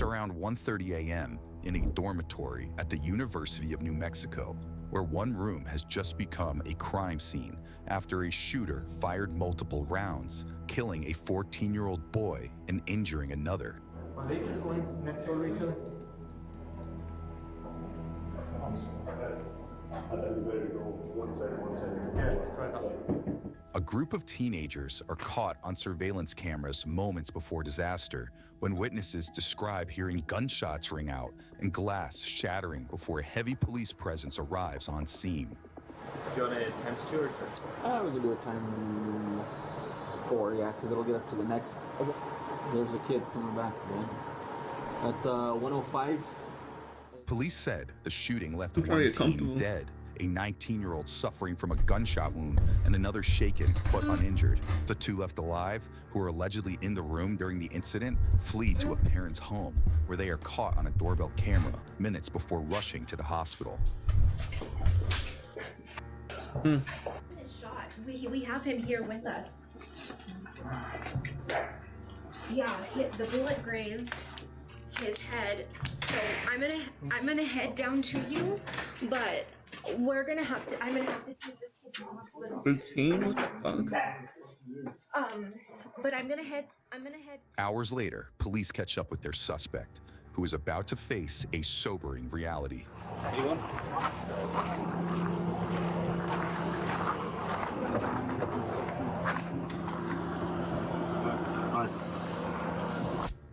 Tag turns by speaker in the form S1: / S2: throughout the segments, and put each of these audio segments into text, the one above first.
S1: around 1:30 a.m. in a dormitory at the University of New Mexico, where one room has just become a crime scene after a shooter fired multiple rounds, killing a 14-year-old boy and injuring another.
S2: Are they just going next door to each other?
S3: Everybody to go one side.
S2: Yeah, that's what I thought.
S1: A group of teenagers are caught on surveillance cameras moments before disaster when witnesses describe hearing gunshots ring out and glass shattering before a heavy police presence arrives on scene.
S2: Do you want to times 2 or times 4?
S4: We can do it times 4, yeah, because it'll get us to the next. Okay. There's the kids coming back, man. That's 105.
S1: Police said the shooting left
S5: I'm trying
S1: one
S5: to get
S1: teen
S5: comfortable.
S1: dead, a 19-year-old suffering from a gunshot wound, and another shaken but uninjured. The two left alive, who are allegedly in the room during the incident, flee to a parent's home, where they are caught on a doorbell camera minutes before rushing to the hospital.
S6: Shot. We have him here with us. Yeah, the bullet grazed his head. So I'm gonna head down to you, but I'm gonna have to take this kid to the hospital.
S5: 15? What the fuck?
S6: But I'm gonna head.
S1: Hours later, police catch up with their suspect, who is about to face a sobering reality.
S2: Anyone?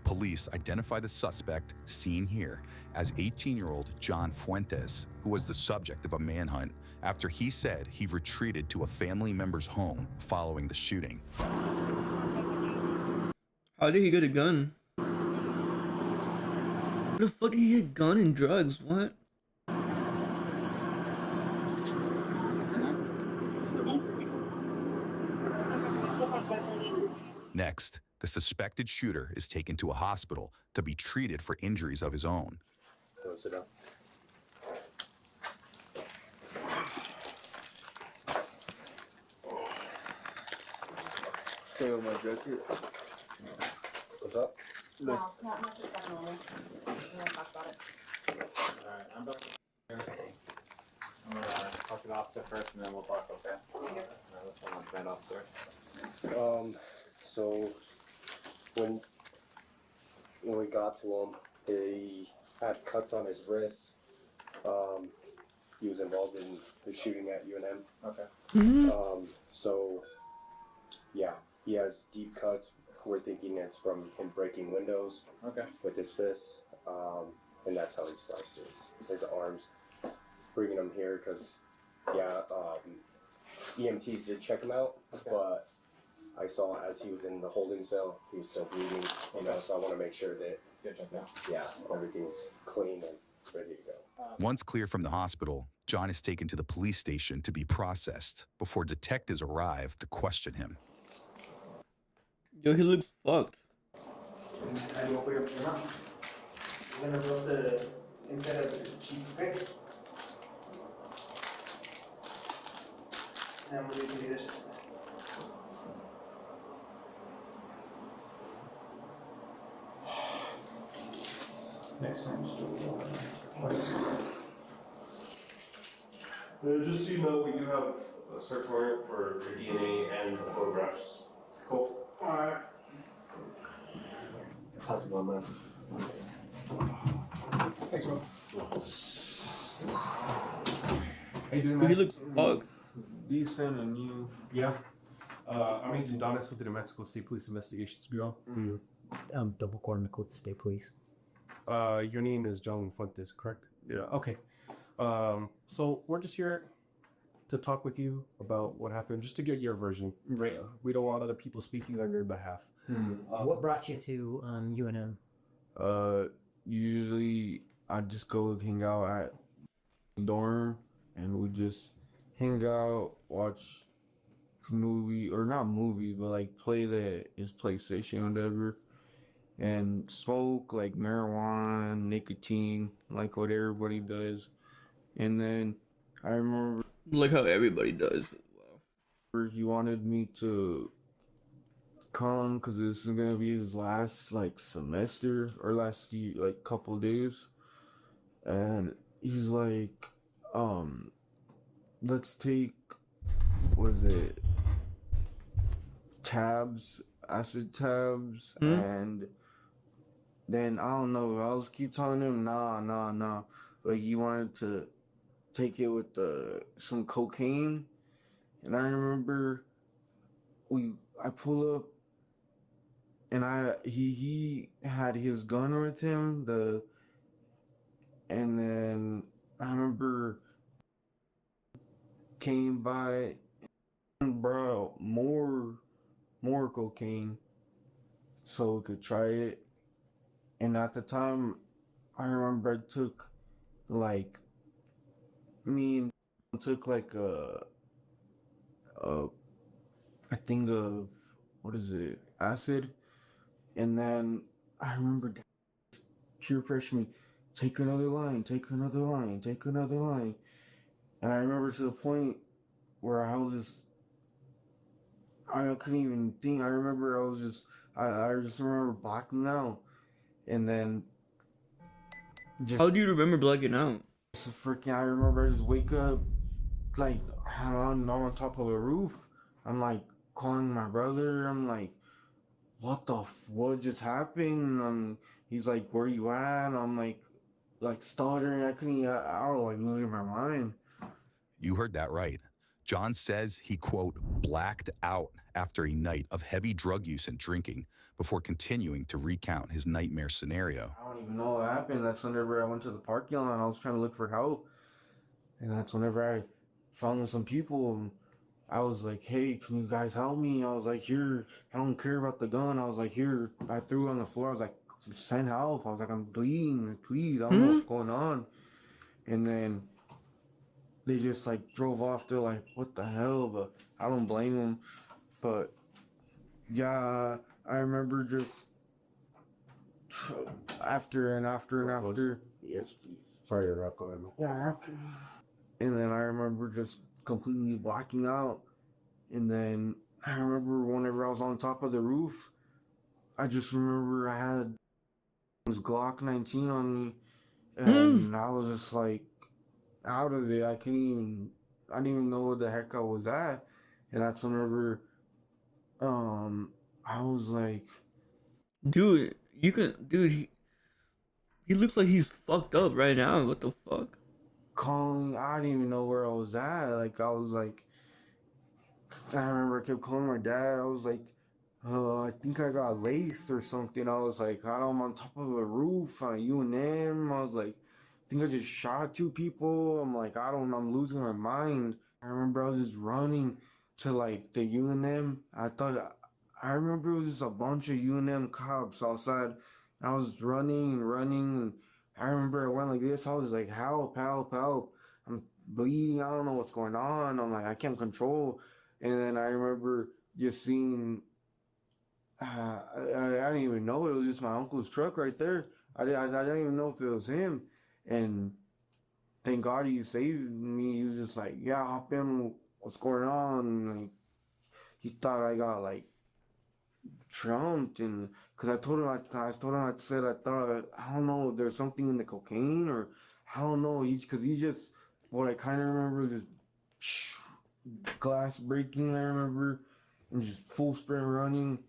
S1: Police identify the suspect, seen here, as 18-year-old John Fuentes, who was the subject of a manhunt after he said he retreated to a family member's home following the shooting.
S5: How did he get a gun? Where the fuck did he get a gun and drugs? What?
S1: Next, the suspected shooter is taken to a hospital to be treated for injuries of his own.
S3: Go sit down.
S4: Stay with my jacket.
S3: What's up?
S6: Wow, that must have been normal. We'll talk about it.
S2: Alright, I'm back here. I'm gonna talk to the officer first and then we'll talk, okay? This one's bad officer.
S3: So when we got to him, he had cuts on his wrists. He was involved in the shooting at UNM.
S2: Okay.
S3: So yeah, he has deep cuts. We're thinking it's from him breaking windows
S2: Okay.
S3: with his fists, and that's how he sliced his arms. Bringing him here because, EMTs did check him out,
S2: Okay.
S3: but I saw as he was in the holding cell, he was still bleeding, so I want to make sure that,
S2: Good job,
S3: everything's clean and ready to go.
S1: Once clear from the hospital, John is taken to the police station to be processed before detectives arrive to question him.
S5: Yo, he looks fucked.
S7: And you open your mouth. You're gonna rub the inside of the cheek, okay? Now we're gonna do this. Next time, just do it.
S8: Just so you know, we do have a search warrant for your DNA and the photographs. Cool.
S7: Alright.
S8: How's it going, man?
S2: Thanks, bro. How you doing,
S5: Yo,
S2: man?
S5: he looks fucked.
S8: Decent, and you?
S2: Yeah. I'm Agent Donis with the New Mexico State Police Investigations Bureau.
S9: Double Cormick with State Police.
S2: Your name is John Fuentes, correct?
S8: Yeah.
S2: Okay. So we're just here to talk with you about what happened, just to get your version. Right. We don't want other people speaking on your behalf.
S9: What brought you to UNM?
S10: Usually I just go hang out at the dorm and we just hang out, watch movie, or not movie, but like play his PlayStation or whatever, and smoke like marijuana, nicotine, like what everybody does. And then I remember
S5: Like how everybody does.
S10: he wanted me to come because this is gonna be his last like semester or last year, like couple days, and he's like, let's take, what is it, tabs, acid tabs, and then I don't know. I was keep telling him nah. Like he wanted to take it with some cocaine, and I remember I pull up, and he had his gun with him. And then I remember came by and brought more cocaine so we could try it. And at the time, I remember I took like me and took like a thing of, what is it, acid, and then I remember peer pressure me, take another line, and I remember to the point where I couldn't even think. I remember I just remember blacking out, and then just
S5: How do you remember blacking out?
S10: I remember I just wake up like I'm on top of a roof. I'm like calling my brother. I'm like, what just happened? He's like, where you at? I'm like stuttering. I was like losing my mind.
S1: You heard that right. John says he, quote, blacked out after a night of heavy drug use and drinking before continuing to recount his nightmare scenario.
S10: I don't even know what happened. That's whenever I went to the parking lot and I was trying to look for help. And that's whenever I found some people. And I was like, hey, can you guys help me? I was like, here, I don't care about the gun. I was like, here. I threw it on the floor. I was like, send help. I was like, I'm bleeding. Please, I don't know what's going on. And then they just like drove off. They're like, what the hell? But I don't blame them. But yeah, I remember just after.
S2: Yes, please. Sorry to interrupt. Go ahead.
S10: Yeah. And then I remember just completely blacking out. And then I remember whenever I was on top of the roof, I just remember I had this Glock 19 on me. And I was just like out of it. I didn't even know where the heck I was at. And that's whenever I was like,
S5: Dude, he looks like he's fucked up right now. What the fuck?
S10: calling. I didn't even know where I was at. Like I was like, I remember I kept calling my dad. I was like, I think I got laced or something. I was like, I'm on top of a roof on UNM. I was like, I think I just shot 2 people. I'm like, I'm losing my mind. I remember I was just running to like the UNM. I remember it was just a bunch of UNM cops outside. I was running. And I remember I went like this. I was like, help. I'm bleeding. I don't know what's going on. I'm like, I can't control. And then I remember just seeing, I didn't even know it was just my uncle's truck right there. I didn't even know if it was him. And thank God he saved me. He was just like, yeah, hop in. What's going on? And like, he thought I got like trumped, and because I told him, I thought, I don't know, there's something in the cocaine, or I don't know. Because he just, what I kind of remember is just glass breaking. I remember, and just full sprint running,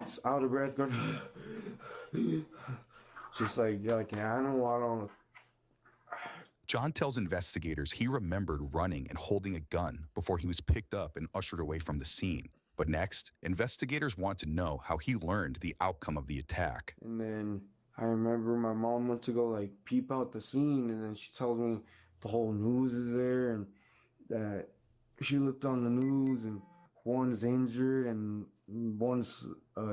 S10: just out of breath, going, just like, yeah, like, I don't.
S1: John tells investigators he remembered running and holding a gun before he was picked up and ushered away from the scene. But next, investigators want to know how he learned the outcome of the attack.
S10: And then I remember my mom went to go like peep out the scene, and then she tells me the whole news is there, and that she looked on the news and one's injured and one's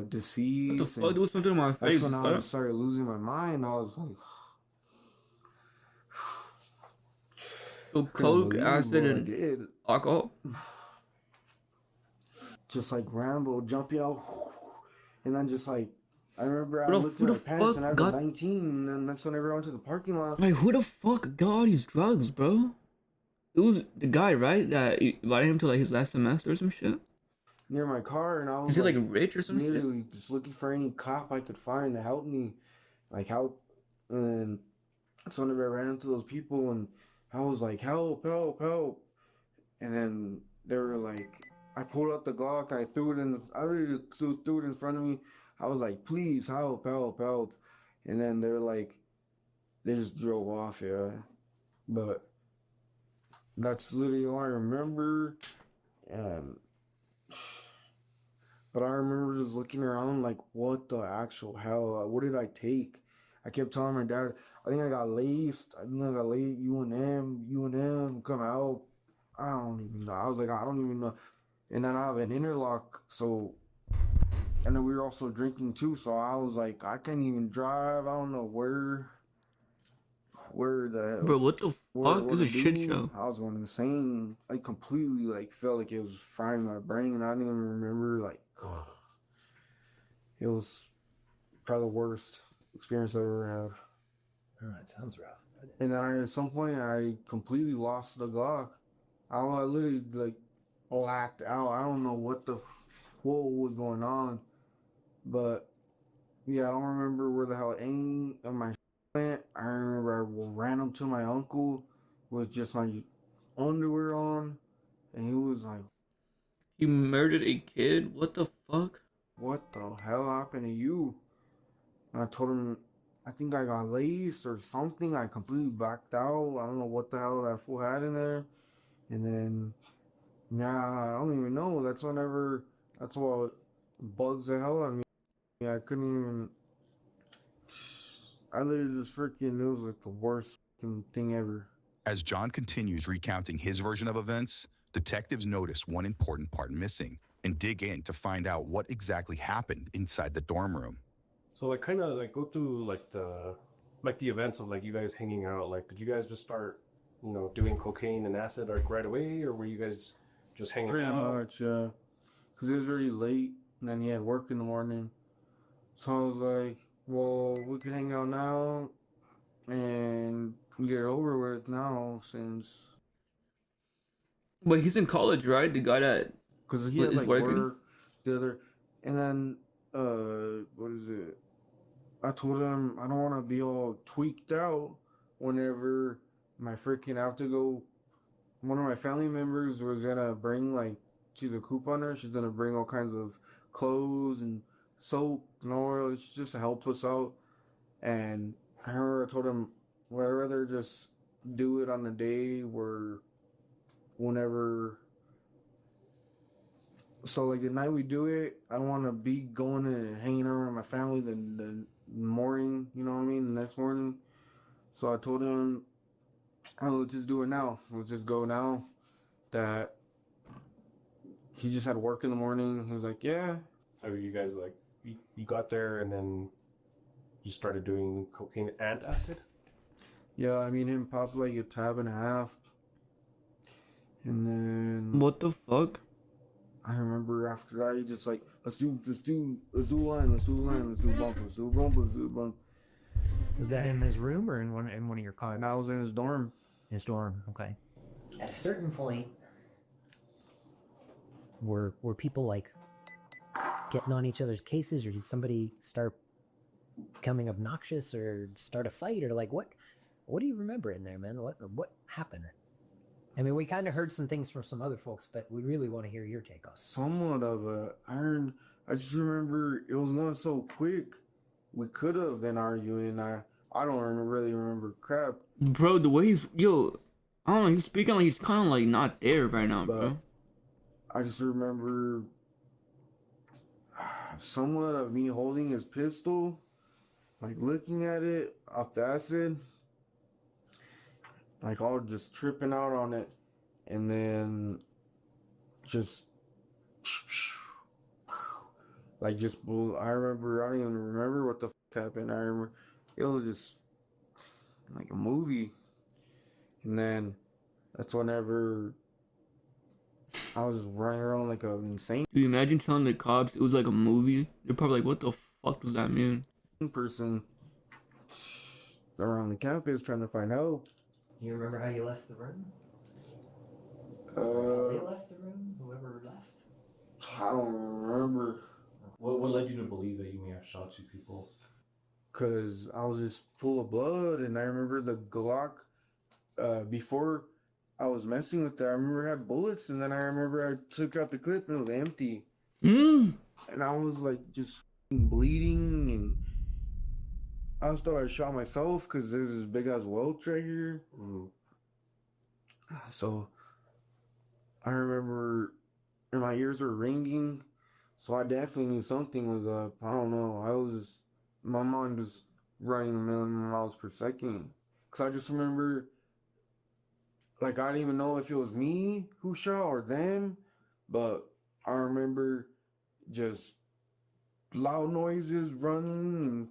S10: deceased.
S5: What the fuck? There was something in my face.
S10: That's when I started losing my mind. I was like,
S5: so coke, acid, and alcohol.
S10: Just like Rambo, jumping out, and then just like, I remember I looked at my pants and I was 19, and then that's whenever I went to the parking lot.
S5: Like, who the fuck got all these drugs, bro? It was the guy, right, that invited him to like his last semester or some shit?
S10: near my car, and I was
S5: Is he like rich or some shit?
S10: literally just looking for any cop I could find to help me, like help. And so whenever I ran into those people, and I was like, help, help, help. And then they were like, I pulled out the Glock, I threw it in, I already threw it in front of me. I was like, please help, help, help. And then they were like, they just drove off, yeah. But that's literally all I remember. But I remember just looking around like, what the actual hell? What did I take? I kept telling my dad, I think I got laced. I think I got laced. UNM, come out. I don't even know. I was like, I don't even know. And then I have an interlock, so, and then we were also drinking too. So I was like, I can't even drive. I don't know where the
S5: Bro, what the fuck? It's a shit show.
S10: I was going insane. I completely like felt like it was frying my brain, and I didn't even remember like. It was probably the worst experience I've ever had.
S9: Oh, that sounds rough.
S10: And then at some point, I completely lost the Glock. I literally like blacked out. I don't know what was going on, but yeah, I don't remember where the hell any of my went. I remember I ran up to my uncle with just my underwear on, and he was like,
S5: You murdered a kid? What the fuck?
S10: what the hell happened to you? And I told him, I think I got laced or something. I completely blacked out. I don't know what the hell that fool had in there. And then, yeah, I don't even know. That's what bugs the hell out of me. Yeah, I couldn't even, I literally just freaking, it was like the worst thing ever.
S1: As John continues recounting his version of events, detectives notice one important part missing and dig in to find out what exactly happened inside the dorm room.
S2: So like kind of like go through like the events of like you guys hanging out. Like did you guys just start, doing cocaine and acid like right away, or were you guys just hanging
S10: Pretty
S2: out?
S10: much, yeah. Because it was already late, and then he had work in the morning. So I was like, well, we could hang out now and get it over with now since...
S5: But he's in college, right? The guy that
S10: Because he had
S5: is
S10: like
S5: working?
S10: work, the other... And then, what is it? I told him I don't want to be all tweaked out whenever my freaking have to go. One of my family members was gonna bring like, she's a couponer. She's gonna bring all kinds of clothes and soap and oil. It's just to help us out. And I remember I told him, well, I'd rather just do it on the day where, whenever. So like the night we do it, I don't want to be going and hanging around with my family the morning, you know what I mean, the next morning. So I told him, oh, let's just do it now. Let's just go now. That he just had work in the morning. He was like, yeah.
S2: So you guys like you got there and then you started doing cocaine and acid?
S10: Yeah, I mean him popped like a tab and a half. And then
S5: What the fuck?
S10: I remember after that he just like, let's do a line, let's do a bump.
S9: Was that in his room or in one of your cars?
S10: And I was in his dorm.
S9: His dorm, okay. At a certain point, were people like getting on each other's cases, or did somebody start becoming obnoxious or start a fight, or like what do you remember in there, man? What happened? I mean, we kind of heard some things from some other folks, but we really want to hear your take on it.
S10: Somewhat of a iron. I just remember it was going so quick. We could have been arguing. I don't really remember crap.
S5: Bro, the way he's I don't know, he's speaking like he's kind of like not there right now,
S10: But
S5: bro.
S10: I just remember somewhat of me holding his pistol, like looking at it off the acid, like all just tripping out on it, and then just like just I remember, I don't even remember what the fuck happened. I remember it was just like a movie, and then that's whenever I was just running around like an insane
S5: Do you imagine telling the cops it was like a movie? They're probably like, what the fuck does that mean?
S10: person around the campus trying to find help.
S9: You remember how you left the room? They left the room? Whoever left?
S10: I don't remember.
S2: What led you to believe that you may have shot 2 people?
S10: Because I was just full of blood, and I remember the Glock, before I was messing with it, I remember it had bullets, and then I remember I took out the clip and it was empty.
S5: Mm.
S10: And I was like just bleeding, and I just thought I shot myself because there's this big ass welt right here. So I remember, and my ears were ringing, so I definitely knew something was up. I don't know. I was just, my mind was running a million miles per second. Because I just remember, like, I didn't even know if it was me who shot or them, but I remember just loud noises running,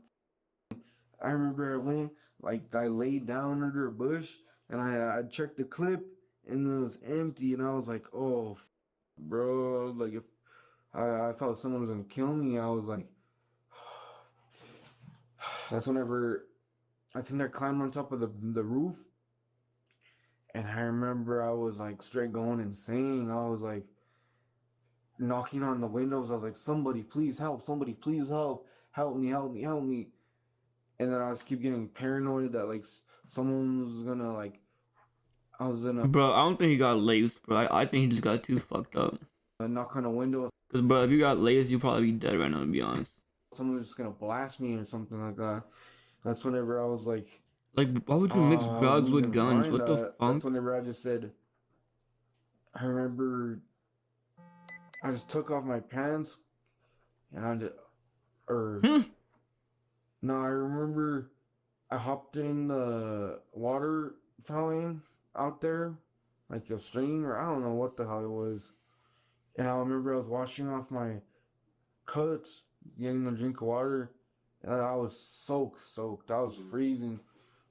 S10: and I remember I went, like, I laid down under a bush, and I checked the clip, and it was empty, and I was like, oh, bro, like, if I felt someone was gonna kill me, I was like, that's whenever I think I climbed on top of the roof, and I remember I was like straight going insane. I was like knocking on the windows. I was like, somebody please help, somebody please help, help me, help me, help me. And then I was keep getting paranoid that like someone was gonna like, I was gonna
S5: Bro, I don't think he got laced, bro. I think he just got too fucked up.
S10: knock on a window.
S5: Cause, bro, if you got laced, you'd probably be dead right now, to be honest.
S10: Someone was just gonna blast me or something like that. That's whenever I was like,
S5: why would you mix
S10: I was
S5: drugs with
S10: losing
S5: guns?
S10: mind.
S5: What the
S10: That's
S5: fuck?
S10: whenever I just said, I remember I just took off my pants and I did, or no, I remember I hopped in the water fountain out there, like a stream, or I don't know what the hell it was. And I remember I was washing off my cuts, getting a drink of water, and I was soaked. I was freezing.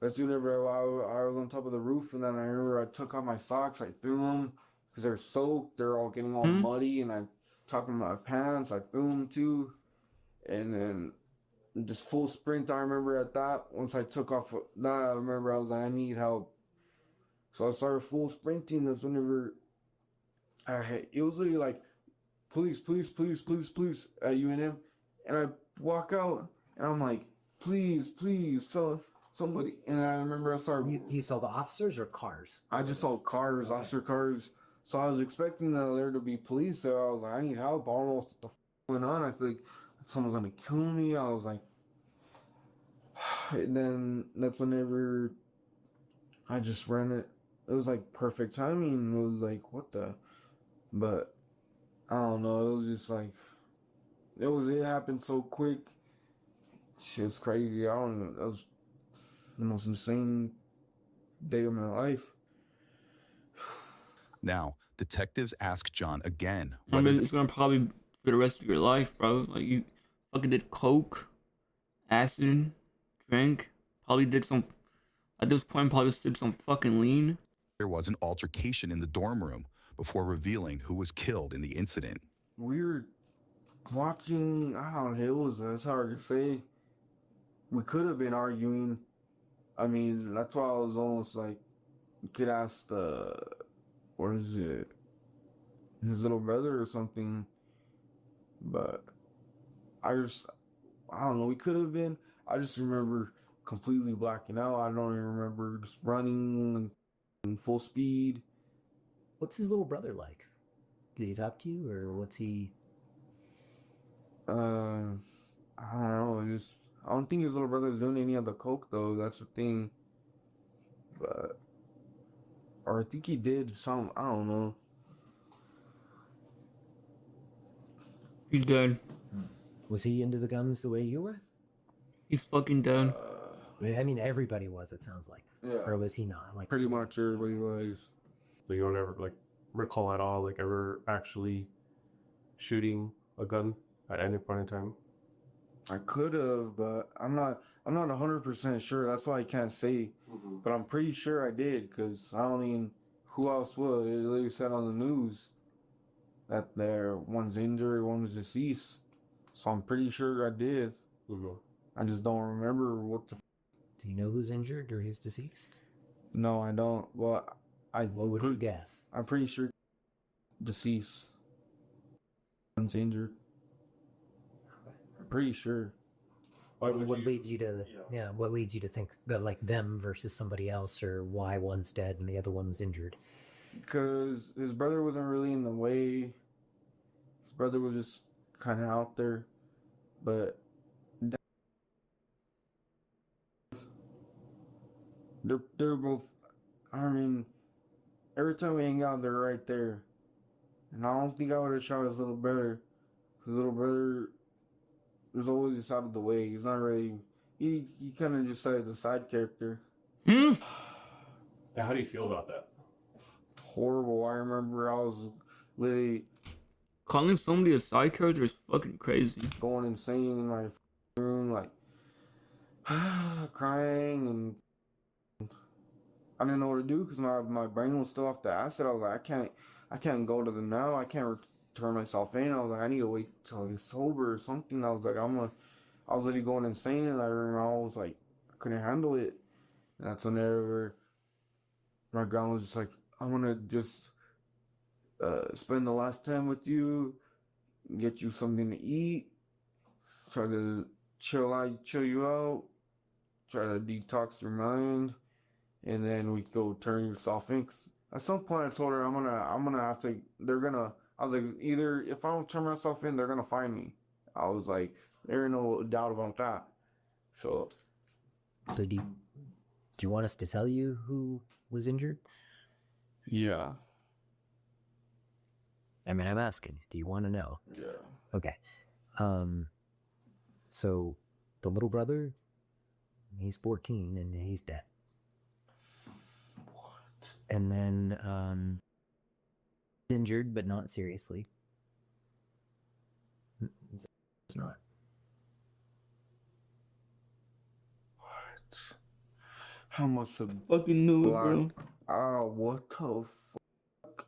S10: That's whenever I was on top of the roof, and then I remember I took off my socks, I threw them, because they're soaked, they're all getting all muddy, and I took off my pants, I threw them too, and then just full sprint. I remember at that, once I took off that, I remember I was like, I need help. So I started full sprinting. That's whenever it was literally like, police at UNM, and I walk out, and I'm like, please, so somebody. And I remember I started.
S9: You saw the officers or cars?
S10: I just saw cars, officer cars. So I was expecting there to be police there. I was like, I need help. I don't know what the going on. I feel like someone's gonna kill me. I was like, and then that's whenever I just ran it. It was like perfect timing. It was like, what the? But I don't know. It was just like, it happened so quick. Shit's crazy. I don't know. That was the most insane day of my life.
S1: Now, detectives ask John again
S5: I
S1: whether
S5: mean, it's gonna probably be for the rest of your life, bro. Like, you fucking did coke, acid, drank, probably did some, at this point, probably did some fucking lean.
S1: there was an altercation in the dorm room before revealing who was killed in the incident.
S10: We were watching, I don't know, it's hard to say. We could have been arguing. I mean, that's why I was almost like, you could ask what is it, his little brother or something. But I don't know, we could have been. I just remember completely blacking out. I don't even remember just running in full speed.
S9: What's his little brother like? Does he talk to you, or what's he?
S10: I don't know. I don't think his little brother's doing any of the coke though. That's the thing. But, or I think he did some. I don't know.
S5: He's dead.
S9: Was he into the guns the way you were?
S5: He's fucking dead.
S9: I mean, everybody was. It sounds like.
S10: Yeah.
S9: Or was he not? Like
S10: Pretty much everybody was.
S2: So you don't ever like recall at all, like ever actually shooting a gun at any point in time?
S10: I could have, but I'm not 100% sure. That's why I can't say. But I'm pretty sure I did, because I don't mean, who else would? It literally said on the news that one's injured, one's deceased. So I'm pretty sure I did. I just don't remember what the.
S9: Do you know who's injured or who's deceased?
S10: No, I don't. Well,
S9: What would you guess?
S10: I'm pretty sure deceased. one's injured. I'm pretty sure.
S2: Why would
S9: What
S2: you-
S9: leads you to what leads you to think that like them versus somebody else, or why one's dead and the other one's injured?
S10: Because his brother wasn't really in the way. His brother was just kind of out there. But they're both, I mean, every time we hang out, they're right there. And I don't think I would have shot his little brother. His little brother was always just out of the way. He's not really, he kind of just like the side character.
S5: Hmm?
S2: How do you feel about that?
S10: Horrible. I remember I was literally
S5: Calling somebody a side character is fucking crazy.
S10: going insane in my room, like crying, and I didn't know what to do because my brain was still off the acid. I was like, I can't go to them now. I can't turn myself in. I was like, I need to wait till I get sober or something. I was like, I was literally going insane in that room. I was like, I couldn't handle it. And that's whenever my grandma was just like, I'm gonna just spend the last time with you, get you something to eat, try to chill you out, try to detox your mind, and then we go turn yourself in. 'Cause at some point, I told her I'm gonna have to. I was like, either if I don't turn myself in, they're gonna find me. I was like, there ain't no doubt about that. So
S9: Do you want us to tell you who was injured?
S10: yeah,
S9: I mean, I'm asking. Do you want to know?
S10: yeah.
S9: Okay. So the little brother, he's 14 and he's dead.
S10: What?
S9: And then injured but not seriously. It's not.
S10: What? How much of
S5: Fucking knew it, bro.
S10: oh, what the fuck?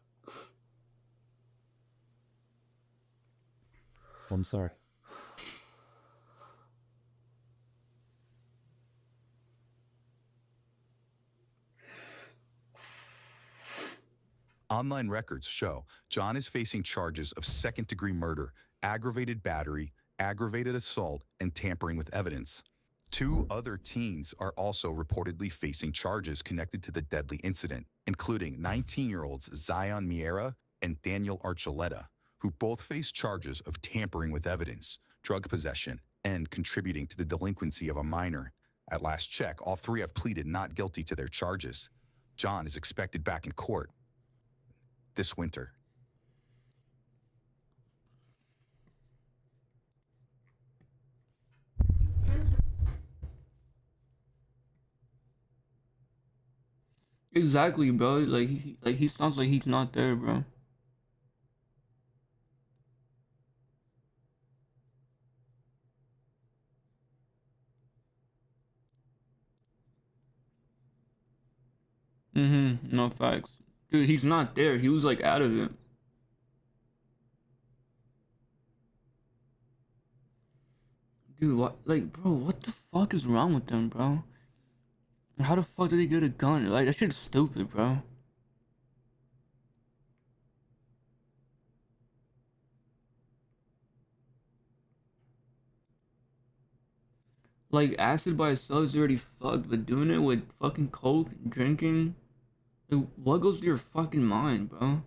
S9: I'm sorry.
S1: Online records show John is facing charges of second-degree murder, aggravated battery, aggravated assault, and tampering with evidence. 2 other teens are also reportedly facing charges connected to the deadly incident, including 19-year-olds Zion Miera and Daniel Archuleta, who both face charges of tampering with evidence, drug possession, and contributing to the delinquency of a minor. At last check, all 3 have pleaded not guilty to their charges. John is expected back in court this winter.
S5: Exactly, bro. Like he sounds like he's not there, bro. No facts. Dude, he's not there. He was like out of it. Dude, what? Like, bro, what the fuck is wrong with them, bro? How the fuck did he get a gun? Like, that shit's stupid, bro. Like, acid by itself is already fucked, but doing it with fucking coke, drinking, like, what goes to your fucking mind, bro?